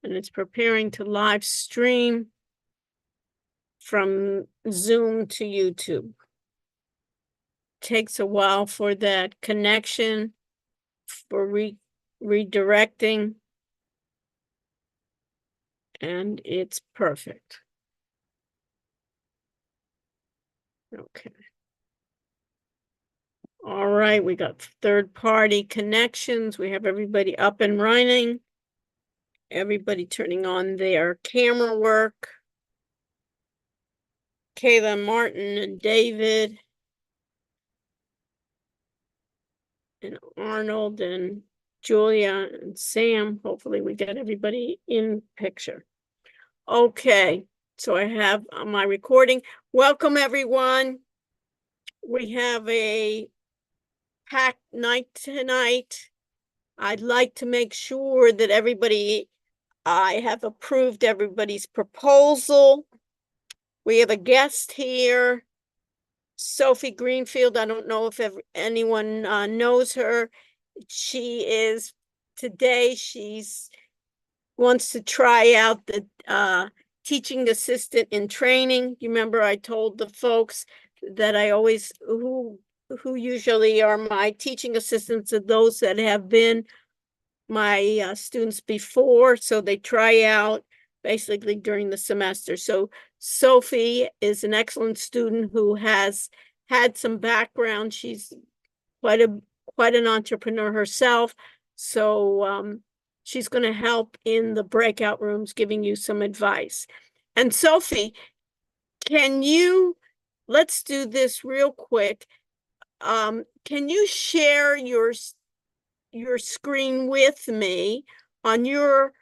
and it's preparing to live stream from Zoom to YouTube. Takes a while for that connection, for redirecting, and it's perfect. Okay. All right, we got third-party connections. We have everybody up and running. Everybody turning on their camera work. Kayla, Martin, and David. And Arnold, and Julia, and Sam. Hopefully we get everybody in picture. Okay, so I have my recording. Welcome, everyone. We have a packed night tonight. I'd like to make sure that I have approved everybody's proposal. We have a guest here, Sophie Greenfield. I don't know if anyone knows her. She's wants to try out the teaching assistant in training. You remember I told the folks that who usually are my teaching assistants are those that have been my students before, so they try out basically during the semester. So Sophie is an excellent student who has had some background. She's quite an entrepreneur herself. So she's going to help in the breakout rooms, giving you some advice. And Sophie, let's do this real quick. Can you share your screen with me on your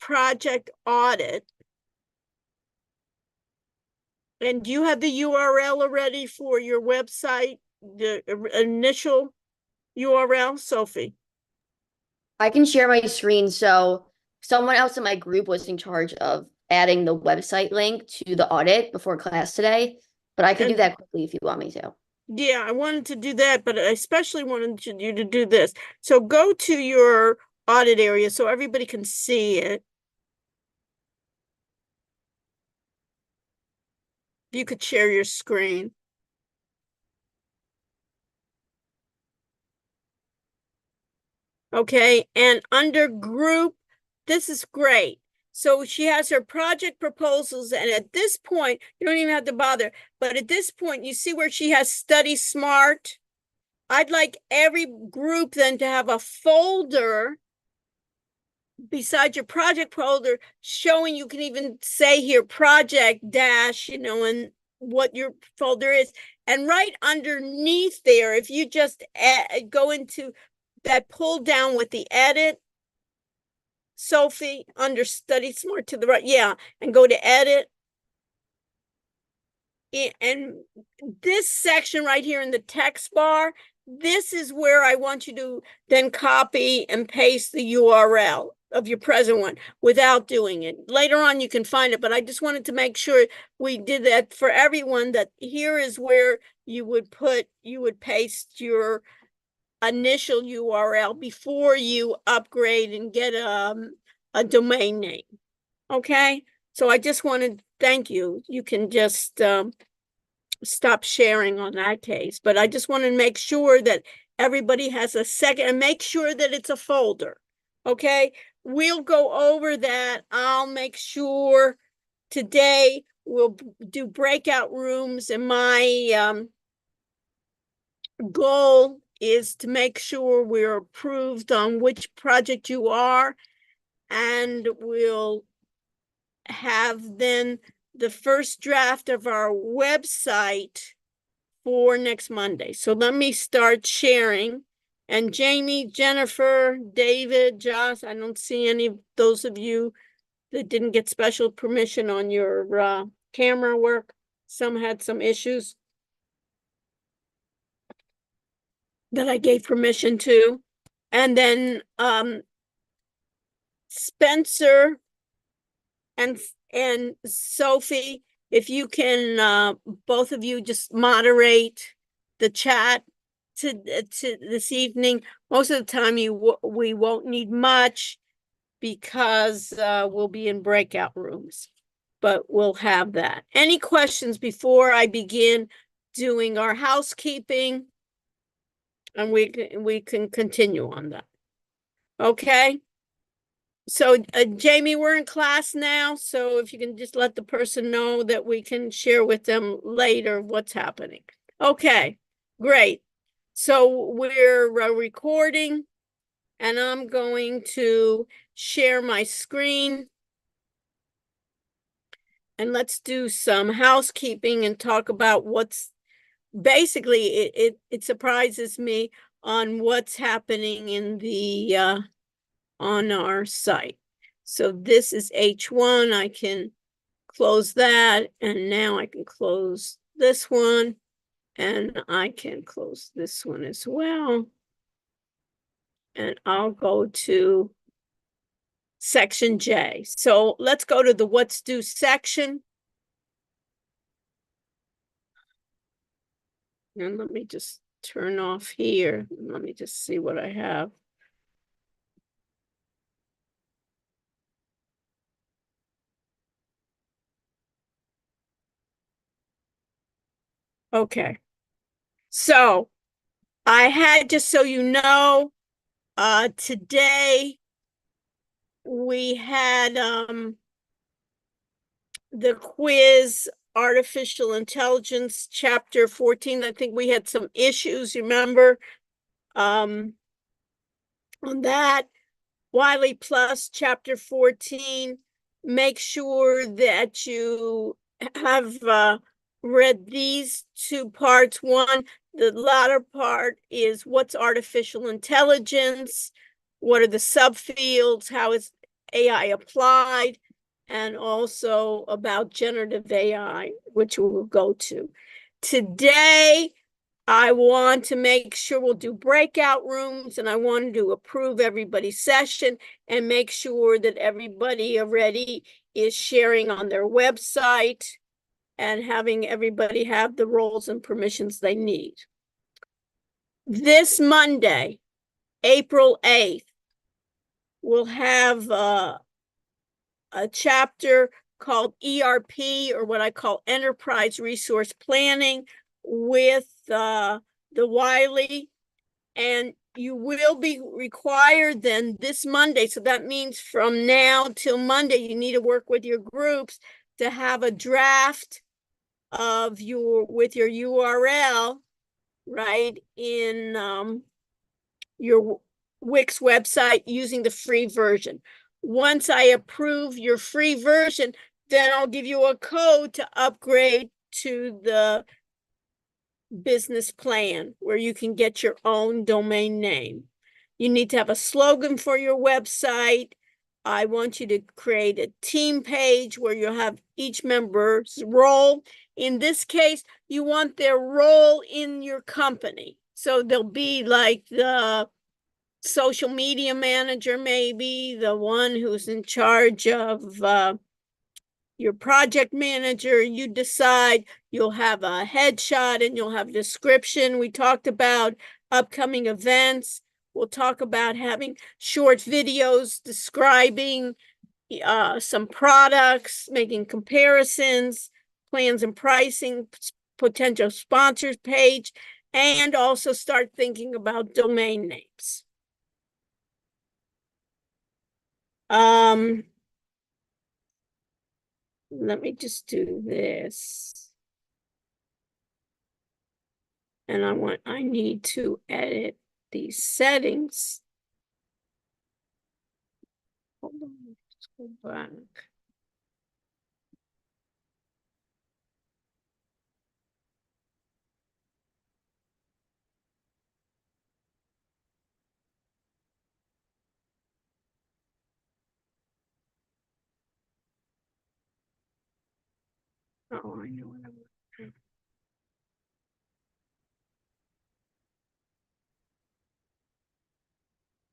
project audit? And do you have the URL already for your website, the initial URL, Sophie? I can share my screen. So someone else in my group was in charge of adding the website link to the audit before class today, but I could do that quickly if you want me to. Yeah, I wanted to do that, but I especially wanted you to do this. So go to your audit area so everybody can see it. You could share your screen. Okay, and under group, this is great. So she has her project proposals, and at this point, you don't even have to bother. But at this point, you see where she has Study Smart? I'd like every group then to have a folder beside your project folder showing, you can even say here project dash, and what your folder is. And right underneath there, if you just go into that pull down with the edit, Sophie, under Study Smart to the right, yeah, and go to edit. And this section right here in the text bar, this is where I want you to then copy and paste the URL of your present one without doing it. Later on, you can find it, but I just wanted to make sure we did that for everyone, that here is where you would paste your initial URL before you upgrade and get a domain name. Okay, so I just wanted to thank you. You can just stop sharing on that case, but I just want to make sure that everybody has a second, and make sure that it's a folder. Okay, we'll go over that. I'll make sure today we'll do breakout rooms, and my goal is to make sure we're approved on which project you are, and we'll have then the first draft of our website for next Monday. So let me start sharing. And Jamie, Jennifer, David, Josh, I don't see any of those of you that didn't get special permission on your camera work. Some had some issues that I gave permission to. And then Spencer and Sophie, if you can, both of you just moderate the chat to this evening. Most of the time we won't need much. because we'll be in breakout rooms, but we'll have that. Any questions before I begin doing our housekeeping? And we can continue on that. Okay. So Jamie, we're in class now, so if you can just let the person know that we can share with them later what's happening. Okay, great. So we're recording, and I'm going to share my screen. And let's do some housekeeping and talk about what's basically it surprises me on what's happening in the on our site. So this is H1. I can close that, and now I can close this one, and I can close this one as well. And I'll go to section J. So let's go to the what's due section. And let me just turn off here. Let me just see what I have. Okay. So I had, just so you know, today we had the quiz, artificial intelligence, chapter 14. I think we had some issues, remember, on that. Wiley Plus, chapter 14. Make sure that you have read these two parts. One, the latter part is what's artificial intelligence, what are the subfields, how is AI applied, and also about generative AI, which we will go to. Today, I want to make sure we'll do breakout rooms, and I wanted to approve everybody's session and make sure that everybody already is sharing on their website and having everybody have the roles and permissions they need. This Monday, April 8th, we'll have a chapter called ERP, or what I call Enterprise Resource Planning, with the Wiley. And you will be required then this Monday. So that means from now till Monday, you need to work with your groups to have a draft of with your URL, right, in your Wix website using the free version. Once I approve your free version, then I'll give you a code to upgrade to the business plan where you can get your own domain name. You need to have a slogan for your website. I want you to create a team page where you'll have each member's role. In this case, you want their role in your company. So they'll be like the social media manager, maybe the one who's in charge of your project manager. You decide. You'll have a headshot and you'll have a description. We talked about upcoming events. We'll talk about having short videos describing some products, making comparisons, plans and pricing, potential sponsors page, and also start thinking about domain names. Let me just do this. And I need to edit these settings. Hold on, let's go back. Oh, I know what I want.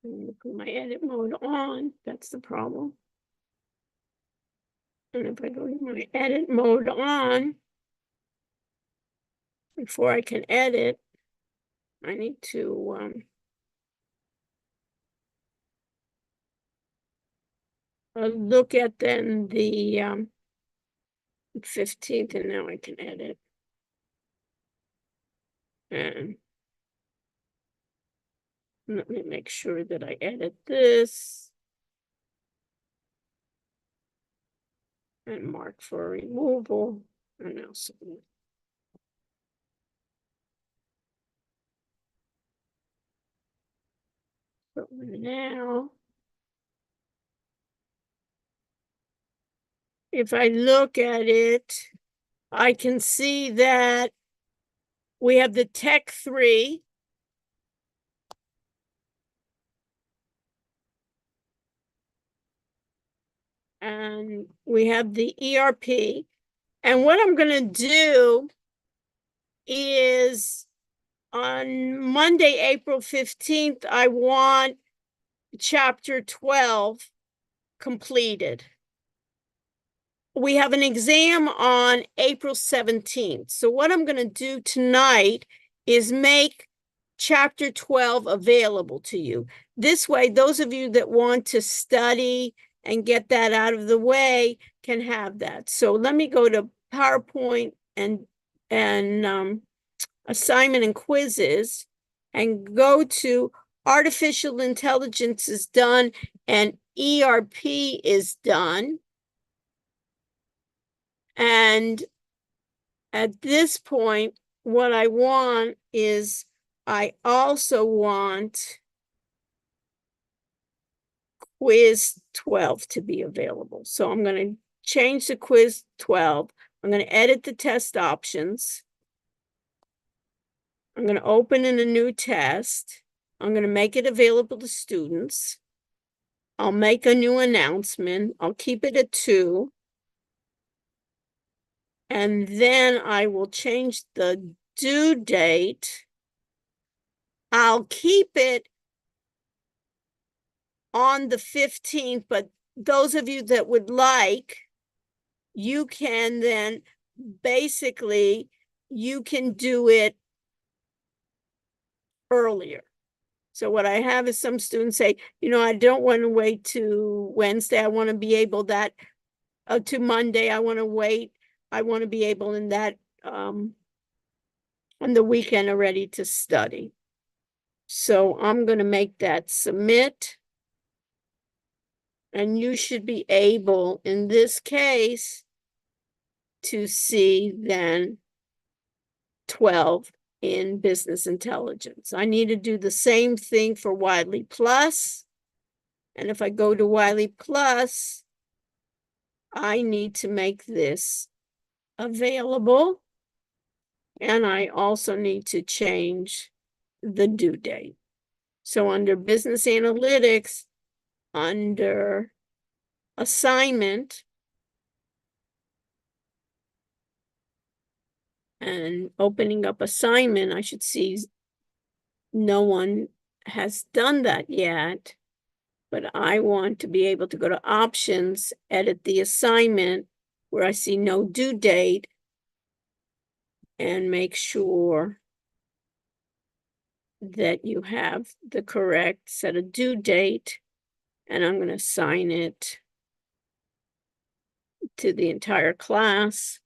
I'm gonna put my edit mode on. That's the problem. And if I go to my edit mode on, before I can edit, I need to look at then the 15th, and now I can edit. And let me make sure that I edit this. And mark for removal. And now submit. So now, if I look at it, I can see that we have the Tech 3. And we have the ERP. And what I'm going to do is on Monday, April 15th, I want chapter 12 completed. We have an exam on April 17th. So what I'm going to do tonight is make chapter 12 available to you. This way, those of you that want to study and get that out of the way can have that. So let me go to PowerPoint and assignment and quizzes and go to artificial intelligence is done and ERP is done. And at this point, what I want is I also want quiz 12 to be available. So I'm going to change the quiz 12. I'm going to edit the test options. I'm going to open in a new test. I'm going to make it available to students. I'll make a new announcement. I'll keep it at 2. And then I will change the due date. I'll keep it on the 15th, but those of you that would like, you can then basically, you can do it earlier. So what I have is some students say, I don't want to wait to Wednesday. I want to be able that to Monday. I want to wait. I want to be able in that on the weekend already to study. So I'm going to make that submit. And you should be able, in this case, to see then 12 in business intelligence. I need to do the same thing for Wiley Plus. And if I go to Wiley Plus, I need to make this available. And I also need to change the due date. So under business analytics, under assignment, and opening up assignment, I should see no one has done that yet, but I want to be able to go to options, edit the assignment where I see no due date, and make sure that you have the correct set of due date. And I'm going to assign it to the entire class.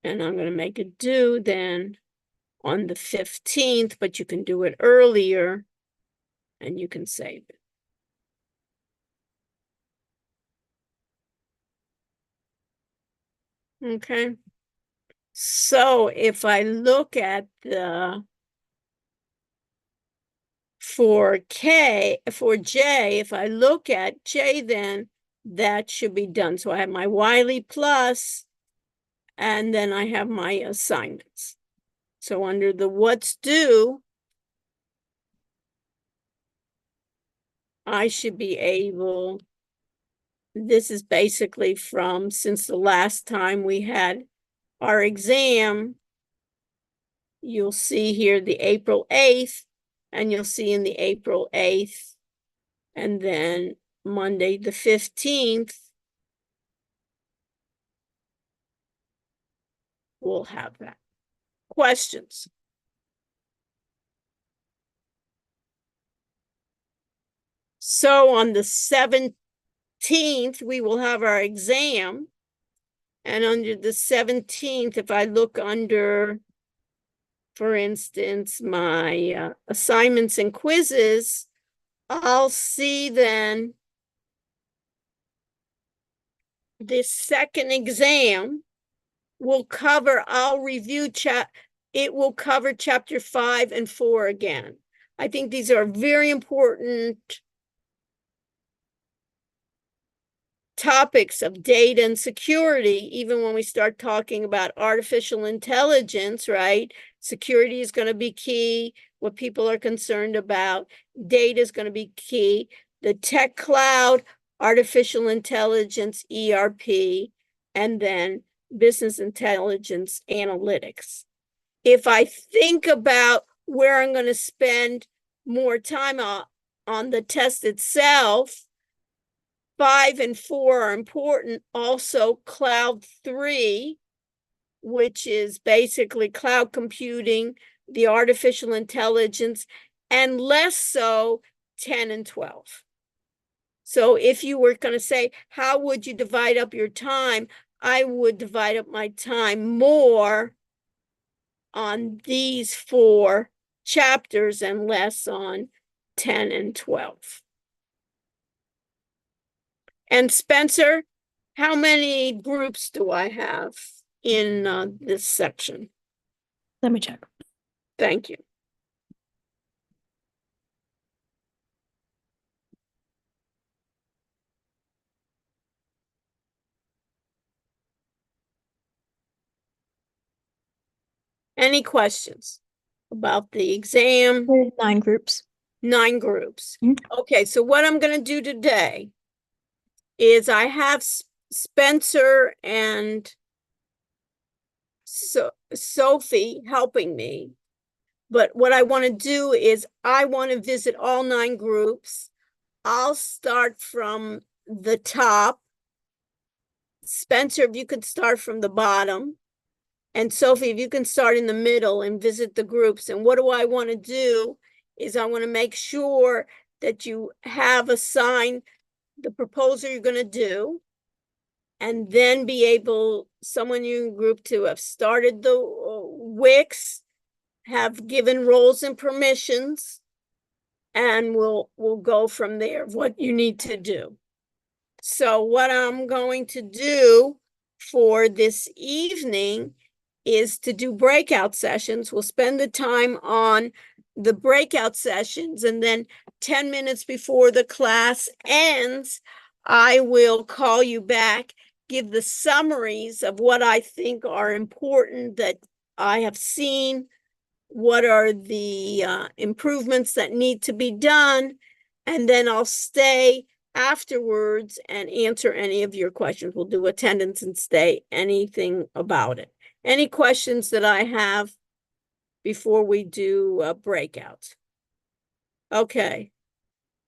And I'm going to make it due then on the 15th, but you can do it earlier and you can save it. Okay. So if I look at the for J, if I look at J, then that should be done. So I have my Wiley Plus, and then I have my assignments. So under the what's due, I should be able, this is basically from since the last time we had our exam. You'll see here the April 8th, and you'll see in the April 8th, and then Monday the 15th, we'll have that. Questions? So on the 17th, we will have our exam. And under the 17th, if I look under, for instance, my assignments and quizzes, I'll see then this second exam will cover, I'll review it will cover chapter 5 and 4 again. I think these are very important topics of data and security, even when we start talking about artificial intelligence, right? Security is going to be key, what people are concerned about. Data is going to be key. The tech cloud, artificial intelligence, ERP, and then business intelligence analytics. If I think about where I'm going to spend more time on the test itself, 5 and 4 are important. Also, cloud 3, which is basically cloud computing, the artificial intelligence, and less so 10 and 12. So if you were going to say, how would you divide up your time? I would divide up my time more on these 4 chapters and less on 10 and 12. And Spencer, how many groups do I have in this section? Let me check. Thank you. Any questions about the exam? There's 9 groups. 9 groups. Mhm. Okay, so what I'm going to do today is I have Spencer and Sophie helping me. But what I want to do is I want to visit all 9 groups. I'll start from the top. Spencer, if you could start from the bottom. And Sophie, if you can start in the middle and visit the groups. And what do I want to do is I want to make sure that you have assigned the proposal you're going to do, and then be able, someone in your group to have started the Wix, have given roles and permissions, and we'll go from there, what you need to do. So what I'm going to do for this evening is to do breakout sessions. We'll spend the time on the breakout sessions, and then 10 minutes before the class ends, I will call you back, give the summaries of what I think are important that I have seen, what are the improvements that need to be done, and then I'll stay afterwards and answer any of your questions. We'll do attendance and stay, anything about it. Any questions that I have before we do breakouts? Okay.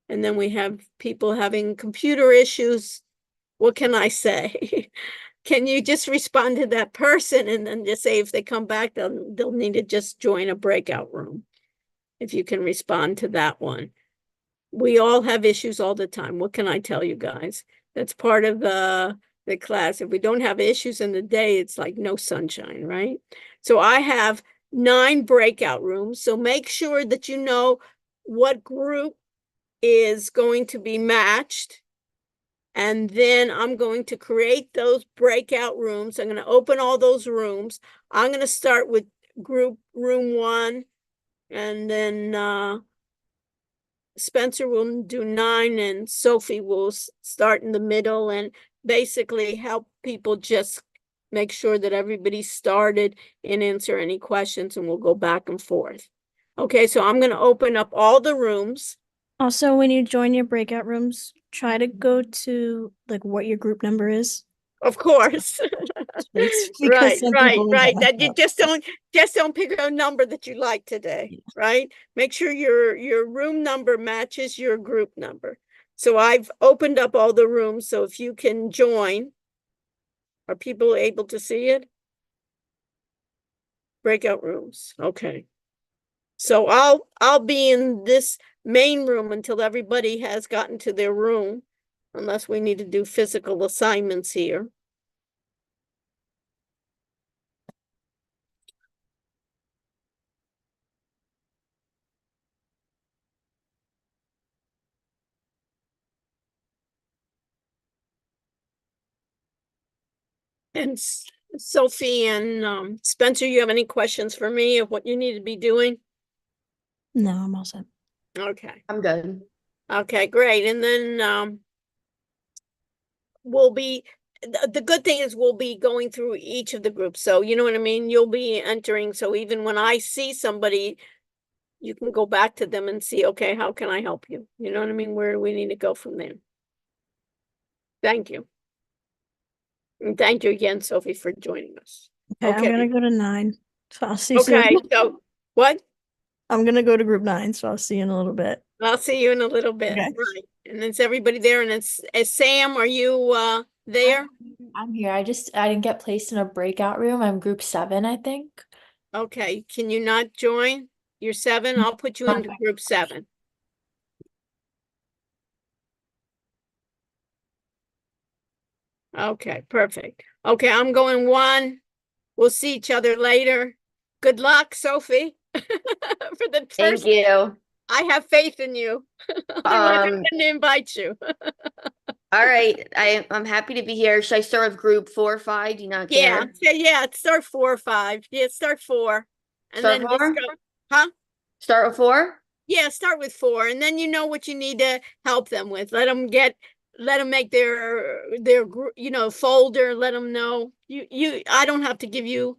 And then we have people having computer issues. What can I say? Can you just respond to that person and then just say if they come back, they'll need to just join a breakout room. If you can respond to that one. We all have issues all the time. What can I tell you guys? That's part of the class. If we don't have issues in the day, it's like no sunshine, right? So I have 9 breakout rooms. So make sure that you know what group is going to be matched. And then I'm going to create those breakout rooms. I'm going to open all those rooms. I'm going to start with group room 1, and then Spencer will do 9, and Sophie will start in the middle and basically help people just make sure that everybody's started and answer any questions, and we'll go back and forth. Okay, so I'm going to open up all the rooms. Also, when you join your breakout rooms, try to go to like what your group number is. Of course. Please, because Right, some right, people will right. get That you messed up. just don't pick a number that you like today, Yeah. right? Make sure your room number matches your group number. So I've opened up all the rooms, so if you can join. Are people able to see it? Breakout rooms. Okay. So I'll be in this main room until everybody has gotten to their room, unless we need to do physical assignments here. And Sophie and Spencer, you have any questions for me of what you need to be doing? No, I'm all set. Okay. I'm good. Okay, great. And then we'll be the good thing is we'll be going through each of the groups. So you know what I mean? You'll be entering. So even when I see somebody, you can go back to them and see, okay, how can I help you? You know what I mean? Where do we need to go from there? Thank you. And thank you again, Sophie, for joining us. Okay, I'm Okay. gonna go to 9. So I'll see you soon. Okay, so what? I'm gonna go to group 9, so I'll see you in a little bit. I'll see you in a little bit. Okay. Right. And it's everybody there. And it's Sam, are you there? I'm here. I didn't get placed in a breakout room. I'm group 7, I think. Okay, can you not join? You're 7? I'll put you into group 7. Okay, perfect. Okay, I'm going 1. We'll see each other later. Good luck, Sophie. For the Thank first, you. I have faith in you. Otherwise, I Um, couldn't invite you. all right. I'm happy to be here. Should I start with group 4 or 5? Do you not Yeah, care? yeah, start 4 or 5. Yeah, start 4. And Start then just 4? go, huh? Start with 4? Yeah, start with 4, and then you know what you need to help them with. Let them make their folder. Let them know. I don't have to give you.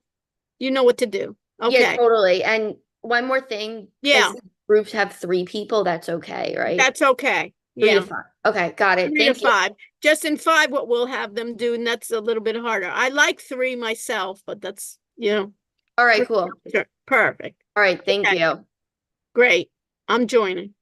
You know what to do. Yeah, Okay. totally. And one more thing, Yeah, if groups have 3 people, that's okay, right? that's okay. 3 to Yeah, 5. Okay, got it. 3 to Thank you. 5. Just in 5, what we'll have them do, and that's a little bit harder. I like 3 myself, but that's All right, cool. sure. Perfect. All right, thank Okay. you. Great. I'm joining.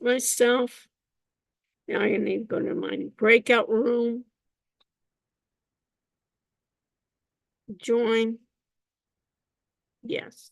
myself. Now I need to go to my breakout room. Join. Yes.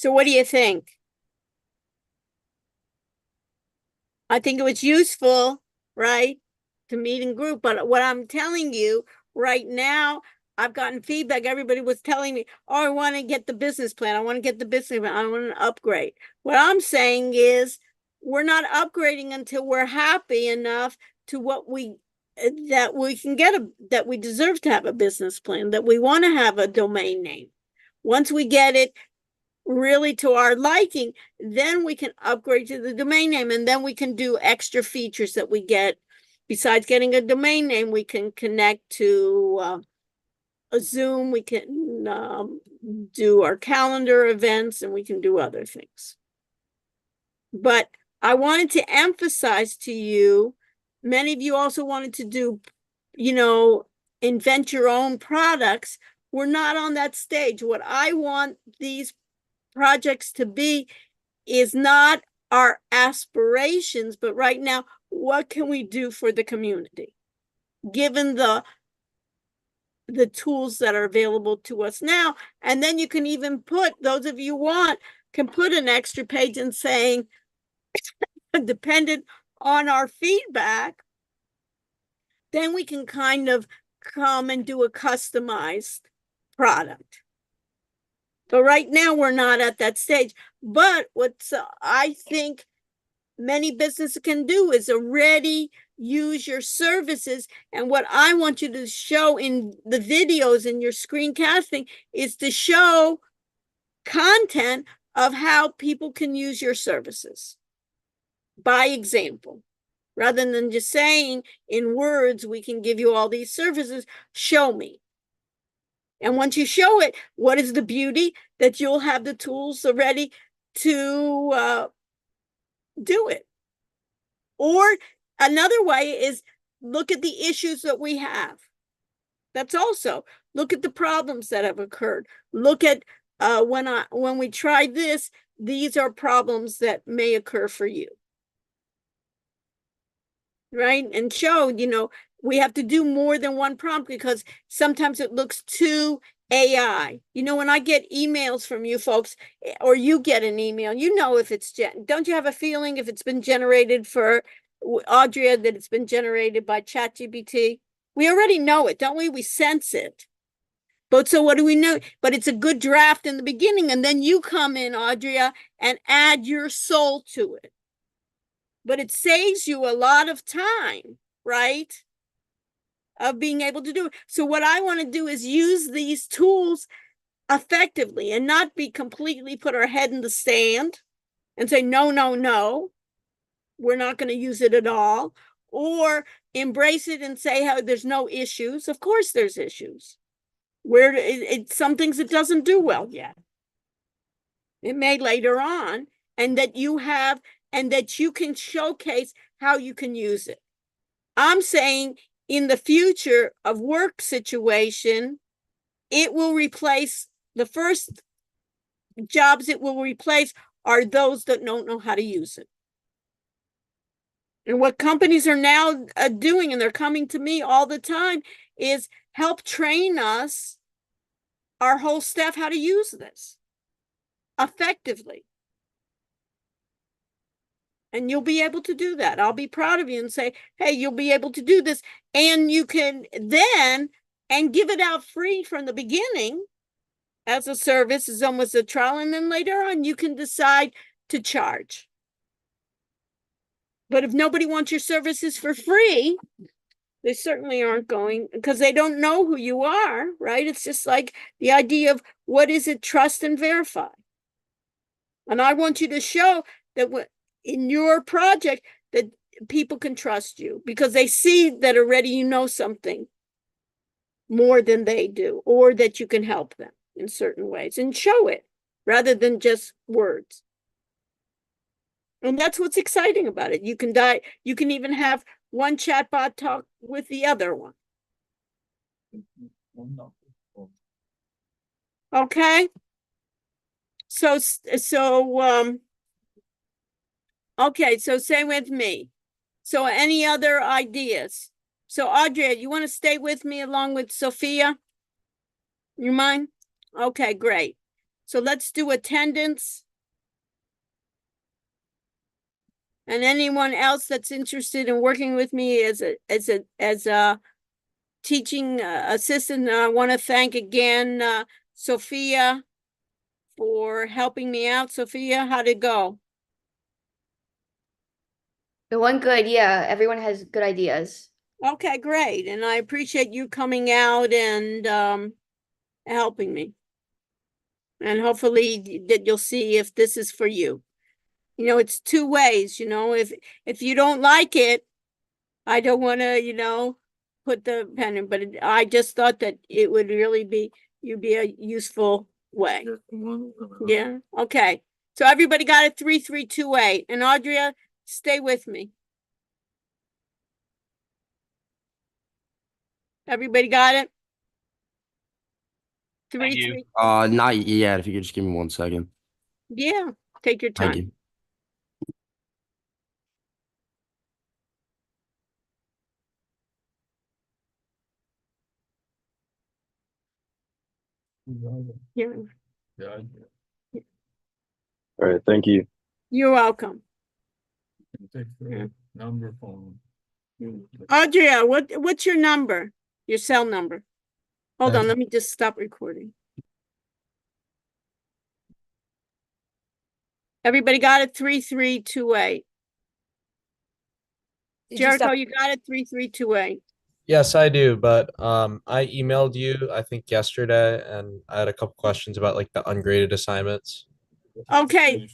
So what do you think? I think it was useful, right, to meet in group. But what I'm telling you right now, I've gotten feedback. Everybody was telling me, oh, I want to get the business plan. I want to get the business plan. I want to upgrade. What I'm saying is we're not upgrading until we're happy enough to what that we can get that we deserve to have a business plan, that we want to have a domain name. Once we get it really to our liking, then we can upgrade to the domain name, and then we can do extra features that we get. Besides getting a domain name, we can connect to a Zoom, we can do our calendar events, and we can do other things. But I wanted to emphasize to you, many of you also wanted to do, invent your own products. We're not on that stage. What I want these projects to be is not our aspirations, but right now, what can we do for the community, given the tools that are available to us now? And then you can even put, those of you can put an extra page in saying, dependent on our feedback, then we can kind of come and do a customized product. But right now, we're not at that stage. But what I think many businesses can do is already use your services. And what I want you to show in the videos and your screencasting is to show content of how people can use your services by example. Rather than just saying in words, we can give you all these services, show me. And once you show it, what is the beauty? That you'll have the tools ready to do it. Or another way is look at the issues that we have. That's also, look at the problems that have occurred. Look at when we tried this, these are problems that may occur for you. Right? And show, we have to do more than one prompt because sometimes it looks too AI. When I get emails from you folks, or you get an email, if it's, don't you have a feeling if it's been generated for Audria, that it's been generated by ChatGPT? We already know it, don't we? We sense it. But so what do we know? But it's a good draft in the beginning, and then you come in, Audria, and add your soul to it. But it saves you a lot of time, right? Of being able to do it. So what I want to do is use these tools effectively and not be completely put our head in the sand and say, no, no, no, we're not going to use it at all. Or embrace it and say how there's no issues. Of course there's issues. Where some things it doesn't do well yet. It may later on, and that you can showcase how you can use it. I'm saying in the future of work situation, it will replace the first jobs it will replace are those that don't know how to use it. And what companies are now doing, and they're coming to me all the time, is help train us, our whole staff, how to use this effectively. And you'll be able to do that. I'll be proud of you and say, hey, you'll be able to do this. And you can then, and give it out free from the beginning as a service, as almost a trial. And then later on, you can decide to charge. But if nobody wants your services for free, they certainly aren't going, because they don't know who you are, right? It's just like the idea of what is it, trust and verify. And I want you to show that in your project that people can trust you because they see that already you know something more than they do, or that you can help them in certain ways, and show it rather than just words. And that's what's exciting about it. You can even have one chatbot talk with the other one. Okay. Okay, so say with me. So any other ideas? So Audrey, you want to stay with me along with Sophia? You mind? Okay, great. So let's do attendance. And anyone else that's interested in working with me as a teaching assistant, I want to thank again Sophia for helping me out. Sophia, how'd it go? It went good. Yeah, everyone has good ideas. Okay, great. And I appreciate you coming out and helping me. And hopefully that you'll see if this is for you. You know, it's two ways, you know, if you don't like it, I don't want to, put the pen in, but I just thought that it would really be a useful way. Yeah, okay. So everybody got it 3328. And Audria, stay with me. Everybody got it? Thank you. 3 Not yet. If you could just give me 1 second. Yeah, take your Thank time. you. Yeah, All right, thank you. you're welcome. Yeah. Number phone. Audria, what's your number? Your cell number? Hold on, let me just stop recording. Everybody got it? 3328. Jericho, you got it? 3328. Yes, I do, but I emailed you I think yesterday and I had a couple questions about like the ungraded assignments. Okay,